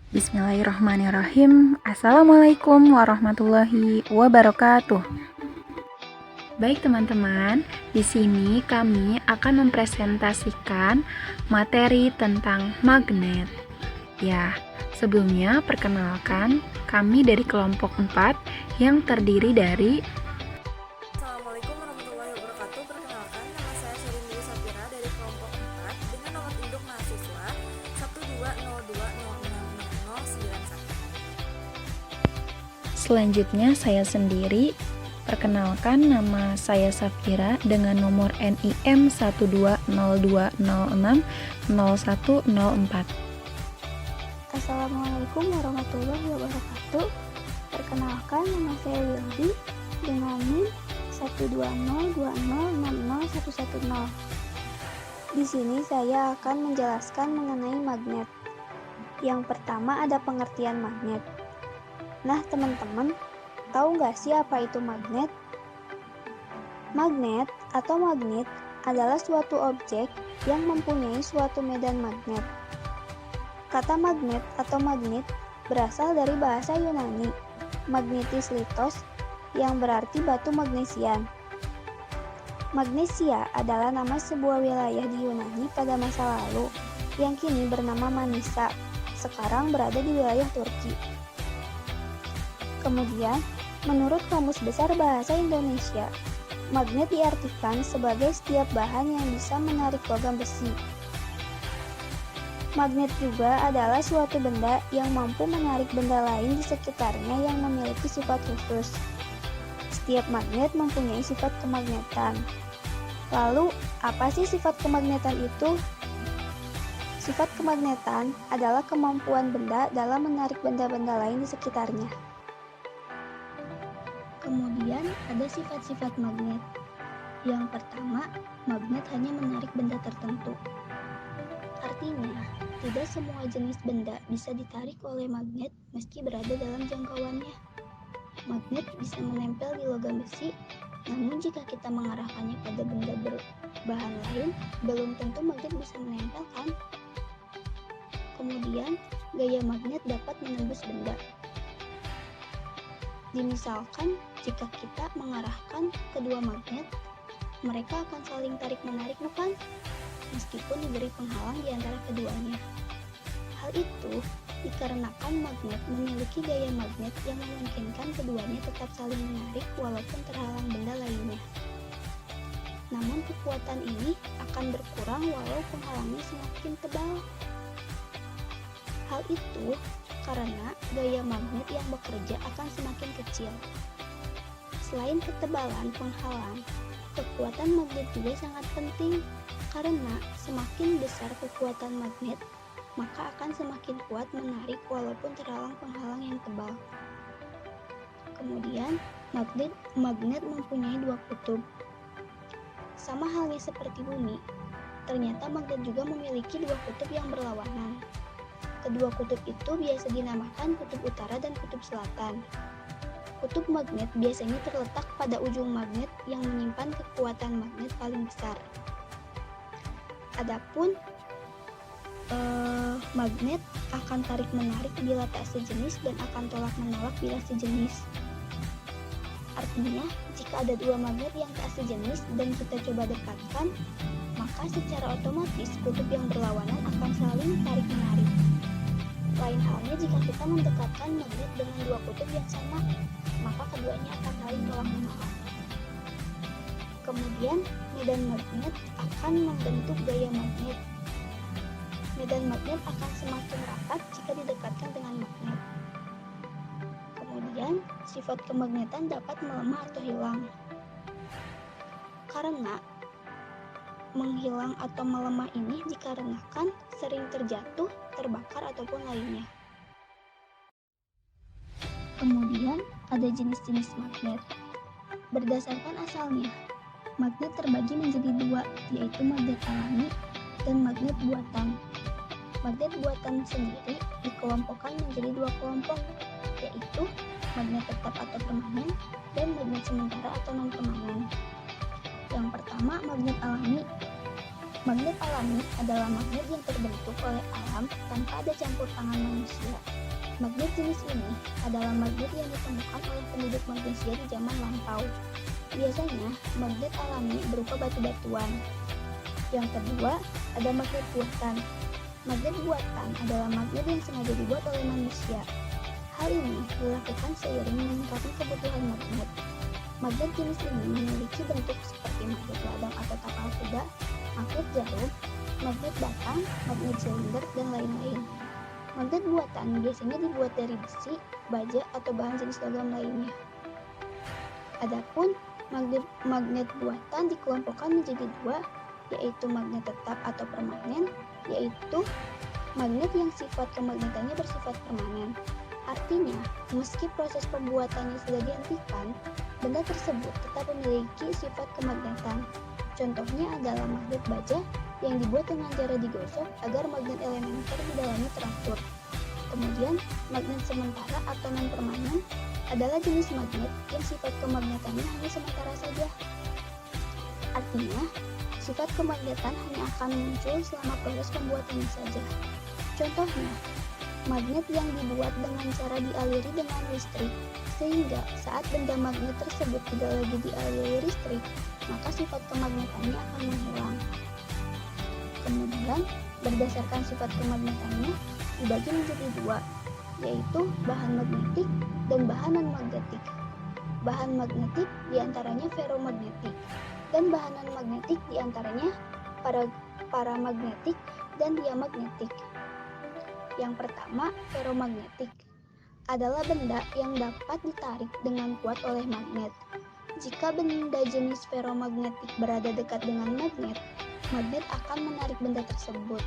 Bismillahirrahmanirrahim. Assalamualaikum warahmatullahi wabarakatuh. Baik teman-teman, di sini kami akan mempresentasikan materi tentang magnet. Ya, sebelumnya perkenalkan kami dari kelompok 4 yang terdiri dari Assalamualaikum warahmatullahi wabarakatuh. Perkenalkan, nama saya Sherindri Sapira dari kelompok 4 dengan nomor induk mahasiswa 120200091. Selanjutnya saya sendiri. Perkenalkan, nama saya Safira dengan nomor NIM 12020600104. Assalamualaikum warahmatullahi wabarakatuh. Perkenalkan, nama saya Wildi dengan NIM 12020601110. Di sini saya akan menjelaskan mengenai magnet. Yang pertama ada pengertian magnet. Nah teman-teman, tahu nggak sih apa itu magnet? Magnet atau magnet adalah suatu objek yang mempunyai suatu medan magnet. Kata magnet atau magnet berasal dari bahasa Yunani, magnetis litos, yang berarti batu magnesian. Magnesia adalah nama sebuah wilayah di Yunani pada masa lalu, yang kini bernama Manisa, sekarang berada di wilayah Turki. Kemudian, menurut Kamus Besar Bahasa Indonesia, magnet diartikan sebagai setiap bahan yang bisa menarik logam besi. Magnet juga adalah suatu benda yang mampu menarik benda lain di sekitarnya yang memiliki sifat khusus. Setiap magnet mempunyai sifat kemagnetan. Lalu, apa sih sifat kemagnetan itu? Sifat kemagnetan adalah kemampuan benda dalam menarik benda-benda lain di sekitarnya. Kemudian ada sifat-sifat magnet. Yang pertama, magnet hanya menarik benda tertentu. Artinya, tidak semua jenis benda bisa ditarik oleh magnet meski berada dalam jangkauannya. Magnet bisa menempel di logam besi, namun jika kita mengarahkannya pada benda berbahan lain, belum tentu magnet bisa menempel kan? Kemudian, gaya magnet dapat menembus benda. Dimisalkan, jika kita mengarahkan kedua magnet, mereka akan saling tarik-menarik bukan? Meskipun diberi penghalang di antara keduanya. Hal itu dikarenakan magnet memiliki gaya magnet yang memungkinkan keduanya tetap saling menarik walaupun terhalang benda lainnya. Namun kekuatan ini akan berkurang walau penghalangnya semakin tebal. Hal itu karena gaya magnet yang bekerja akan semakin kecil. Selain ketebalan penghalang, kekuatan magnet juga sangat penting karena semakin besar kekuatan magnet, maka akan semakin kuat menarik walaupun terhalang penghalang yang tebal. Kemudian, magnet mempunyai dua kutub. Sama halnya seperti bumi, ternyata magnet juga memiliki dua kutub yang berlawanan. Kedua kutub itu biasa dinamakan kutub utara dan kutub selatan. Kutub magnet biasanya terletak pada ujung magnet yang menyimpan kekuatan magnet paling besar. Adapun magnet akan tarik-menarik bila tak sejenis dan akan tolak-menolak bila sejenis. Artinya, jika ada dua magnet yang tak sejenis dan kita coba dekatkan, maka secara otomatis kutub yang berlawanan akan saling tarik-menarik. Lain halnya jika kita mendekatkan magnet dengan dua kutub yang sama, maka keduanya akan saling tolak-menolak. Kemudian, medan magnet akan membentuk gaya magnet. Medan magnet akan semakin rapat jika didekatkan dengan magnet. Kemudian, sifat kemagnetan dapat melemah atau hilang. Karena menghilang atau melemah ini dikarenakan sering terjatuh, terbakar, ataupun lainnya. Kemudian, ada jenis-jenis magnet. Berdasarkan asalnya, magnet terbagi menjadi dua, yaitu magnet alami dan magnet buatan. Magnet buatan sendiri dikelompokkan menjadi dua kelompok, yaitu magnet tetap atau permanen dan magnet sementara atau non-permanen. Yang pertama, magnet alami. Magnet alami adalah magnet yang terbentuk oleh alam tanpa ada campur tangan manusia. Magnet jenis ini adalah magnet yang ditemukan oleh penduduk manusia di zaman lampau. Biasanya, magnet alami berupa batu-batuan. Yang kedua, ada magnet buatan. Magnet buatan adalah magnet yang sengaja dibuat oleh manusia. Hal ini dilakukan seiring meningkatnya kebutuhan magnet. Magnet jenis ini memiliki bentuk seperti magnet ladang atau tapal kuda, magnet jarum, magnet batang, magnet silinder, dan lain-lain. Magnet buatan biasanya dibuat dari besi, baja, atau bahan jenis logam lainnya. Adapun magnet buatan dikelompokkan menjadi dua, yaitu magnet tetap atau permanen, yaitu magnet yang sifat kemagnetannya bersifat permanen. Artinya, meski proses pembuatannya sudah dihentikan, benda tersebut tetap memiliki sifat kemagnetan. Contohnya adalah magnet baja yang dibuat dengan cara digosok agar magnet elementer di dalamnya teratur. Kemudian, magnet sementara atau non-permanen adalah jenis magnet yang sifat kemagnetannya hanya sementara saja. Artinya, sifat kemagnetan hanya akan muncul selama proses pembuatannya saja. Contohnya, magnet yang dibuat dengan cara dialiri dengan listrik, sehingga saat benda magnet tersebut tidak lagi dialiri listrik, maka sifat kemagnetannya akan menghilang. Kemudian, berdasarkan sifat kemagnetannya dibagi menjadi dua, yaitu bahan magnetik dan bahan non-magnetik. Bahan magnetik diantaranya ferromagnetik, dan bahan non-magnetik diantaranya paramagnetik dan diamagnetik. Yang pertama, ferromagnetik adalah benda yang dapat ditarik dengan kuat oleh magnet. Jika benda jenis ferromagnetik berada dekat dengan magnet, magnet akan menarik benda tersebut.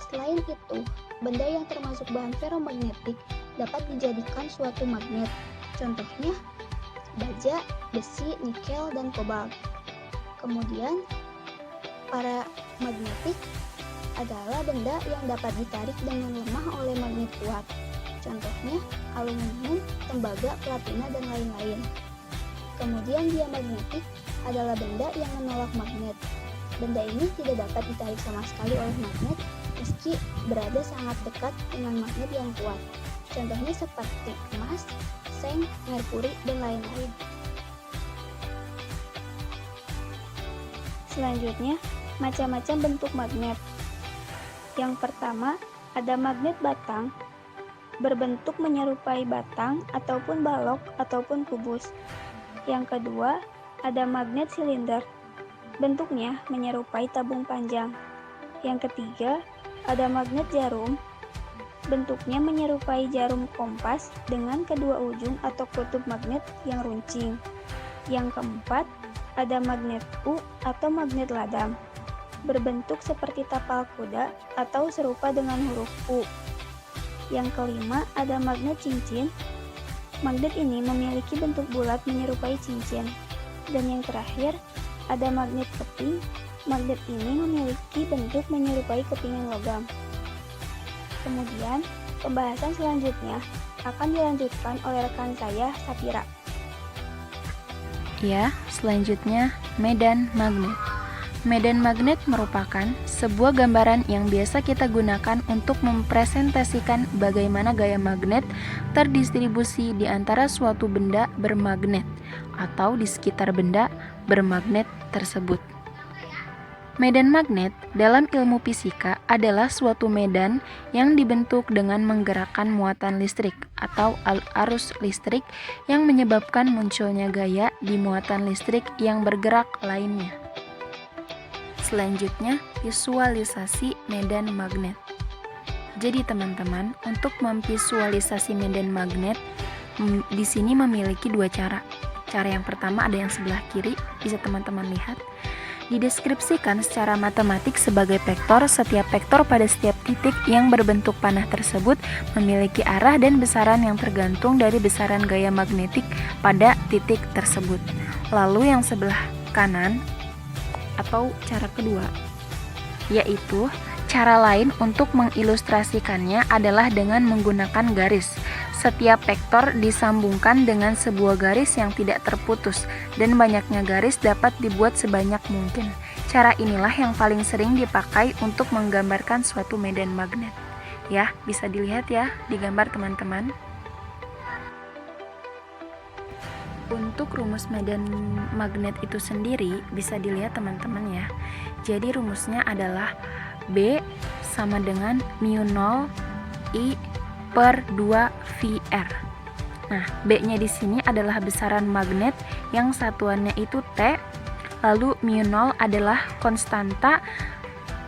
Selain itu, benda yang termasuk bahan ferromagnetik dapat dijadikan suatu magnet. Contohnya, baja, besi, nikel, dan kobalt. Kemudian, paramagnetik adalah benda yang dapat ditarik dengan lemah oleh magnet kuat. Contohnya, aluminium, tembaga, platina, dan lain-lain. Kemudian diamagnetik adalah benda yang menolak magnet. Benda ini tidak dapat ditarik sama sekali oleh magnet meski berada sangat dekat dengan magnet yang kuat. Contohnya seperti emas, seng, merkuri, dan lain-lain. Selanjutnya, macam-macam bentuk magnet. Yang pertama, ada magnet batang, berbentuk menyerupai batang ataupun balok ataupun kubus. Yang kedua, ada magnet silinder, bentuknya menyerupai tabung panjang. Yang ketiga, ada magnet jarum, bentuknya menyerupai jarum kompas dengan kedua ujung atau kutub magnet yang runcing. Yang keempat, ada magnet U atau magnet ladang, berbentuk seperti tapal kuda atau serupa dengan huruf U. Yang kelima, ada magnet cincin. Magnet ini memiliki bentuk bulat menyerupai cincin. Dan yang terakhir, ada magnet keping. Magnet ini memiliki bentuk menyerupai kepingan logam. Kemudian, pembahasan selanjutnya akan dilanjutkan oleh rekan saya, Sapira. Ya, selanjutnya medan magnet. Medan magnet merupakan sebuah gambaran yang biasa kita gunakan untuk mempresentasikan bagaimana gaya magnet terdistribusi di antara suatu benda bermagnet atau di sekitar benda bermagnet tersebut. Medan magnet dalam ilmu fisika adalah suatu medan yang dibentuk dengan menggerakkan muatan listrik atau arus listrik yang menyebabkan munculnya gaya di muatan listrik yang bergerak lainnya. Selanjutnya, visualisasi medan magnet. Jadi teman-teman, untuk memvisualisasi medan magnet di sini memiliki dua cara. Cara yang pertama ada yang sebelah kiri, bisa teman-teman lihat. Dideskripsikan secara matematik sebagai vektor. Setiap vektor pada setiap titik yang berbentuk panah tersebut memiliki arah dan besaran yang tergantung dari besaran gaya magnetik pada titik tersebut. Lalu yang sebelah kanan atau cara kedua, yaitu cara lain untuk mengilustrasikannya adalah dengan menggunakan garis. Setiap vektor disambungkan dengan sebuah garis yang tidak terputus dan banyaknya garis dapat dibuat sebanyak mungkin. Cara inilah yang paling sering dipakai untuk menggambarkan suatu medan magnet. Ya, bisa dilihat ya di gambar teman-teman. Untuk rumus medan magnet itu sendiri bisa dilihat teman-teman ya. Jadi rumusnya adalah B sama dengan mu 0 I per 2 VR. Nah, B-nya di sini adalah besaran magnet yang satuannya itu T. Lalu mu 0 adalah konstanta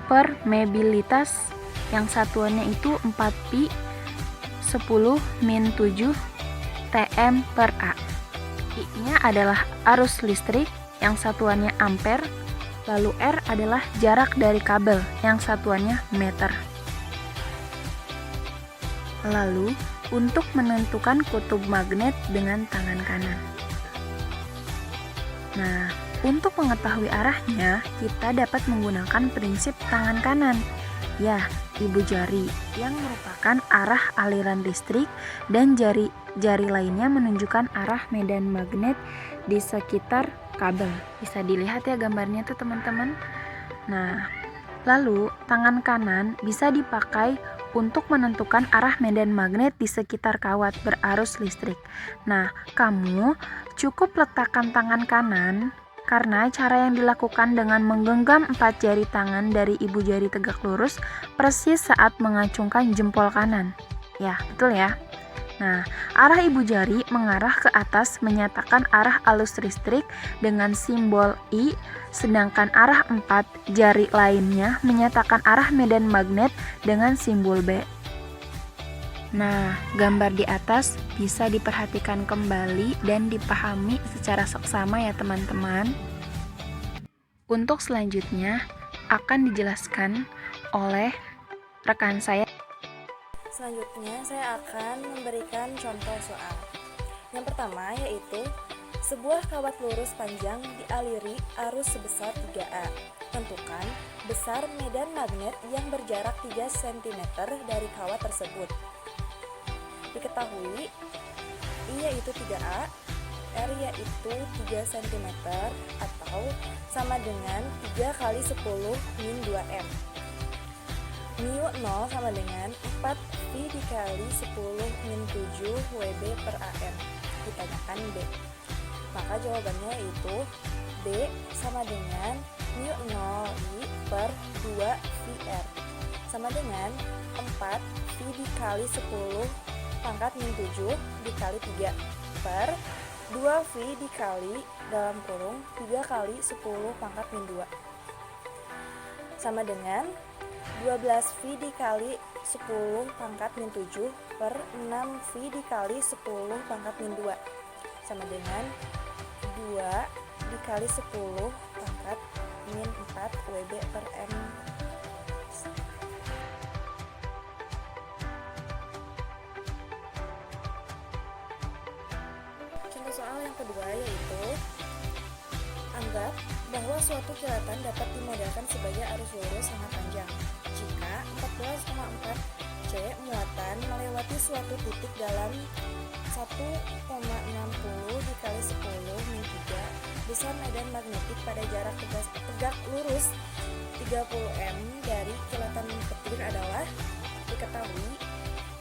permeabilitas yang satuannya itu 4pi 10 min 7 Tm per A. I-nya adalah arus listrik yang satuannya ampere. Lalu R adalah jarak dari kabel yang satuannya meter. Lalu, untuk menentukan kutub magnet dengan tangan kanan. Nah, untuk mengetahui arahnya, kita dapat menggunakan prinsip tangan kanan. Ya, ibu jari yang merupakan arah aliran listrik dan jari lainnya menunjukkan arah medan magnet di sekitar kabel. Bisa dilihat ya gambarnya tuh teman-teman. Nah, lalu tangan kanan bisa dipakai untuk menentukan arah medan magnet di sekitar kawat berarus listrik. Nah, kamu cukup letakkan tangan kanan karena cara yang dilakukan dengan menggenggam 4 jari tangan dari ibu jari tegak lurus persis saat mengacungkan jempol kanan. Ya, betul ya. Nah, arah ibu jari mengarah ke atas menyatakan arah arus listrik dengan simbol I, sedangkan arah 4 jari lainnya menyatakan arah medan magnet dengan simbol B. Nah, gambar di atas bisa diperhatikan kembali dan dipahami secara seksama ya teman-teman. Untuk selanjutnya akan dijelaskan oleh rekan saya. Selanjutnya saya akan memberikan contoh soal. Yang pertama yaitu sebuah kawat lurus panjang dialiri arus sebesar 3A. Tentukan besar medan magnet yang berjarak 3 cm dari kawat tersebut. Diketahui I yaitu 3A, R yaitu 3 cm atau sama dengan 3 kali 10 min 2M. Mu 0 sama dengan 4pi dikali 10 min 7 Wb per AM. Ditanyakan B. Maka jawabannya yaitu B sama dengan mu 0I per 2 VR sama dengan 4pi dikali 10 pangkat min 7 dikali 3 per 2V dikali dalam kurung 3 kali 10 pangkat min 2 sama dengan 12V dikali 10 pangkat min 7 per 6V dikali 10 pangkat min 2 sama dengan 2 dikali 10 pangkat min 4 Wb per M. Contoh soal yang kedua yaitu anggap bahwa suatu kilatan dapat dimodelkan sebagai arus lurus sangat panjang. Jika 14,4 C muatan melewati suatu titik dalam 1,60 dikali 10 min 3, besar medan magnetik pada jarak tegak lurus 30 M dari kilatan petir adalah diketahui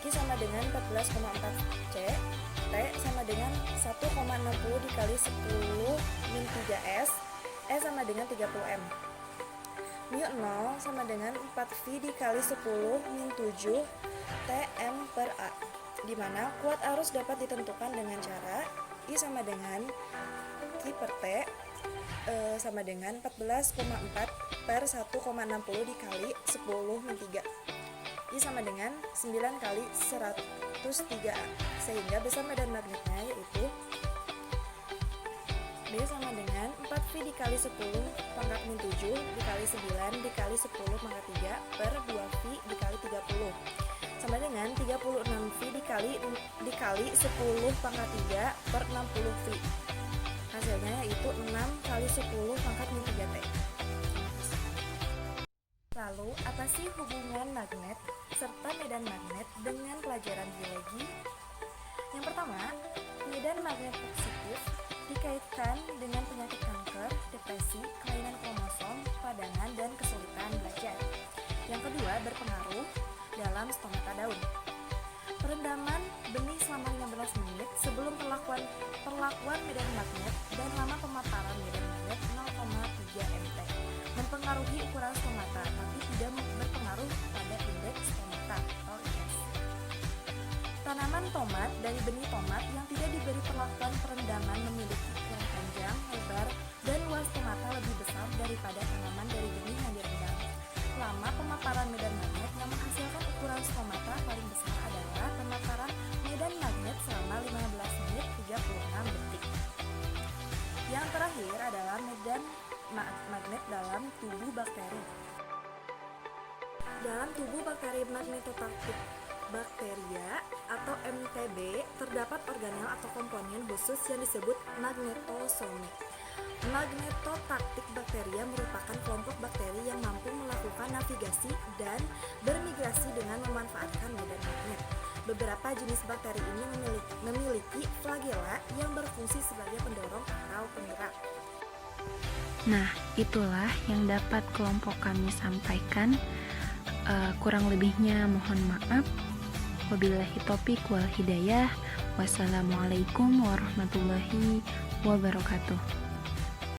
Q sama dengan 14,4 C, T sama dengan 1,60 dikali 10 min 3S, E sama dengan 30 M. Mu 0 sama dengan 4V dikali 10 min 7 Tm per A, di mana kuat arus dapat ditentukan dengan cara I sama dengan Q per T sama dengan 14,4 per 1,60 dikali 10 min 3. I sama dengan 9 kali 103A, sehingga besar medan magnetnya yaitu B sama dengan 4V dikali 10 pangkat min 7 dikali 9 dikali 10 pangkat 3 per 2V dikali 30 sama dengan 36V dikali 10 pangkat 3 per 60V. Hasilnya yaitu 6 kali 10 pangkat min 3T. Lalu, apa sih hubungan magnet serta medan magnet dengan pelajaran biologi? Yang pertama, medan magnet positif dikaitkan dengan penyakit kanker, depresi, kelainan kromosom, peradangan, dan kesulitan belajar. Yang kedua, berpengaruh dalam stomata daun. Perendaman benih selama 15 menit sebelum perlakuan medan magnet dan lama pemaparan medan magnet 0,3 mt mempengaruhi ukuran stomata, tapi tidak berpengaruh pada indeks stomata atau IS. Tanaman tomat dari benih tomat yang tidak diberi perlakuan perendaman memiliki ukuran panjang, lebar, dan luas stomata lebih besar daripada tanaman dari benih yang direndam. Lama pemaparan medan magnet yang menghasilkan ukuran stomata paling besar adalah pemaparan medan magnet selama 15 menit 36 detik. Yang terakhir adalah medan magnet dalam tubuh bakteri. Dalam tubuh bakteri magnetotaktik bakteria atau MTB terdapat organel atau komponen khusus yang disebut magnetosome. Magnetotaktik bakteria merupakan kelompok bakteri yang mampu melakukan navigasi dan bermigrasi dengan memanfaatkan medan magnet. Beberapa jenis bakteri ini memiliki flagela yang berfungsi sebagai pendorong atau penggerak. Nah, itulah yang dapat kelompok kami sampaikan. Kurang lebihnya mohon maaf. Wabillahi taufiq wal hidayah. Wassalamualaikum warahmatullahi wabarakatuh.